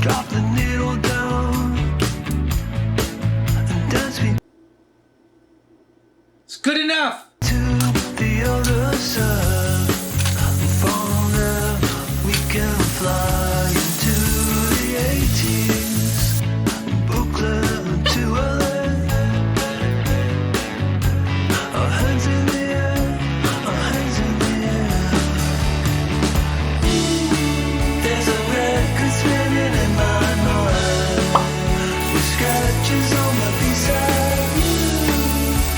Drop the needle down and dance me It's good enough. to the other side. From there we can fly into the 80s. Brooklyn to LA. Our hands in the air, our hands in the air. There's a record spinning in my mind with scratches on my B-side.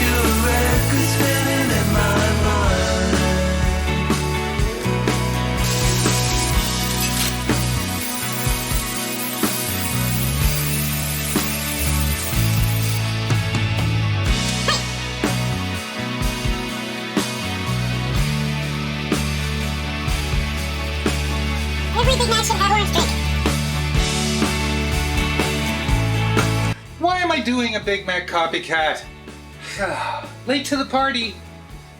You're a record spinning in my mind. Every Big Mac should have orange drink. Why am I doing a Big Mac copycat? Late to the party.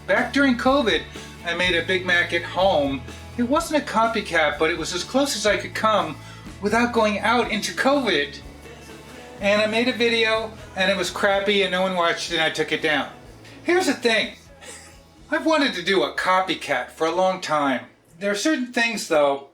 Back during COVID, I made a Big Mac at home. It wasn't a copycat, but it was as close as I could come without going out into COVID. And I made a video, and it was crappy, and no one watched it, and I took it down. Here's the thing. I've wanted to do a copycat for a long time. There are certain things, though.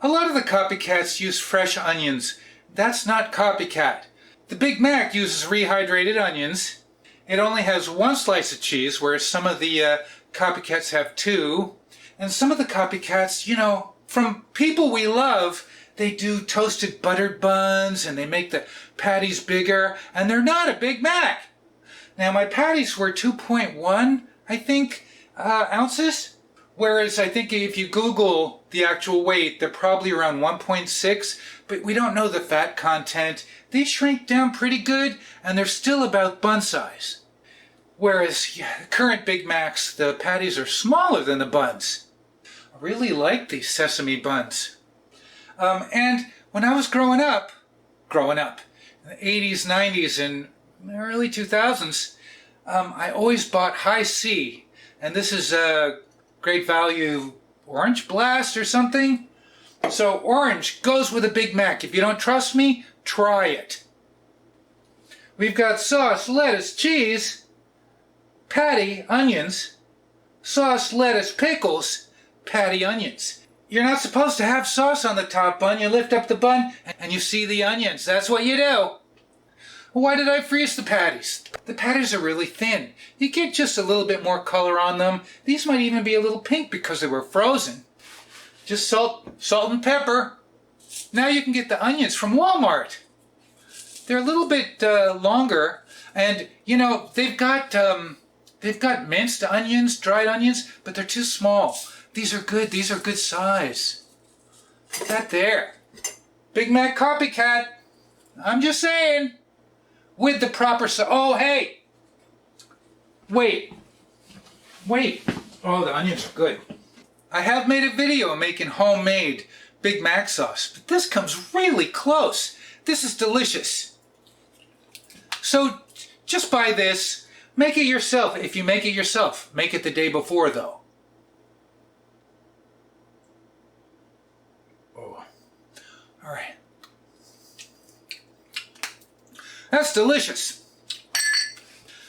A lot of the copycats use fresh onions. That's not copycat. The Big Mac uses rehydrated onions. It only has one slice of cheese, whereas some of the copycats have two. And some of the copycats, you know, from people we love, they do toasted buttered buns and they make the patties bigger, and they're not a Big Mac. Now, my patties were 2.1, I think, ounces. Whereas I think if you Google the actual weight, they're probably around 1.6, but we don't know the fat content. They shrink down pretty good, and they're still about bun size. Whereas current Big Macs, the patties are smaller than the buns. I really like these Sesame buns. And when I was growing up, in the 80s, 90s, and early 2000s, I always bought High C, and this is a Great Value Orange Blast or something. So orange goes with a Big Mac. If you don't trust me, try it. We've got sauce, lettuce, cheese, patty, onions, sauce, lettuce, pickles, patty, onions. You're not supposed to have sauce on the top bun. You lift up the bun and you see the onions. That's what you do. Why did I freeze the patties? The patties are really thin. You get just a little bit more color on them. These might even be a little pink because they were frozen. Just salt and pepper. Now you can get the onions from Walmart. They're a little bit longer, and you know they've got minced onions, dried onions, but they're too small. These are good. These are good size. Put that there. Big Mac copycat. I'm just saying. With the proper oh, hey! Wait. Oh, the onions are good. I have made a video making homemade Big Mac sauce, but this comes really close. This is delicious. So, just buy this. Make it yourself. If you make it yourself, make it the day before, though. Oh. All right. That's delicious.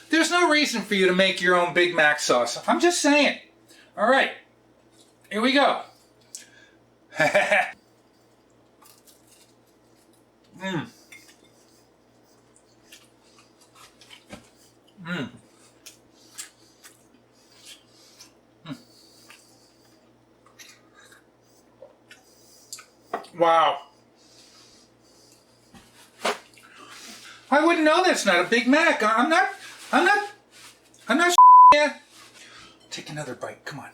There's no reason for you to make your own Big Mac sauce. I'm just saying. All right. Here we go. Mmm. Mmm. Wow. I wouldn't know that's not a Big Mac. I'm not yeah. Take another bite, come on.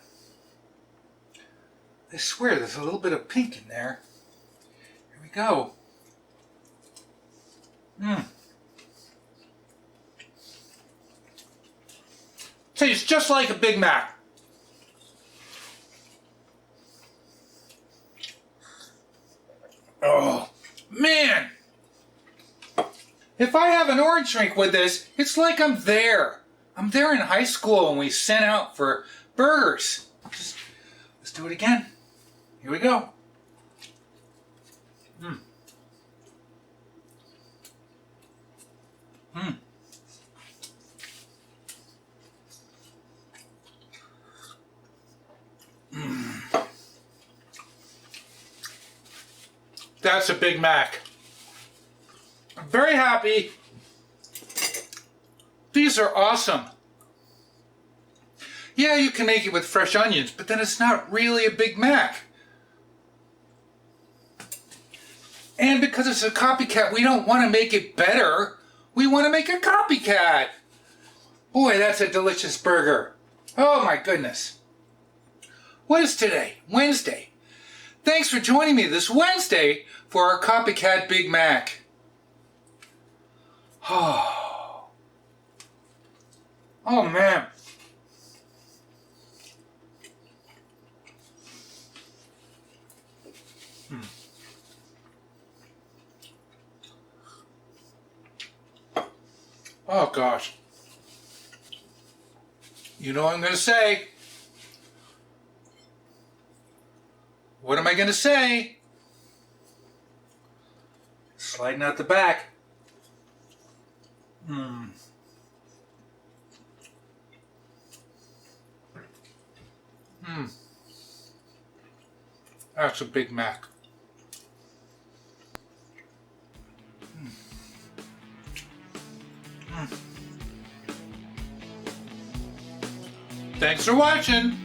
I swear there's a little bit of pink in there. Here we go. Mmm. Tastes just like a Big Mac. Oh, man. If I have an orange drink with this, it's like I'm there. I'm there in high school when we sent out for burgers. Let's do it again. Here we go. That's a Big Mac. I'm very happy. These are awesome. Yeah, you can make it with fresh onions, but then it's not really a Big Mac. And because it's a copycat, we don't want to make it better. We want to make a copycat. Boy, that's a delicious burger. Oh my goodness. What is today? Wednesday. Thanks for joining me this Wednesday for our Copycat Big Mac. Oh, oh man. Oh gosh. You know what I'm going to say. What am I going to say? Sliding out the back. That's a Big Mac. Thanks for watching.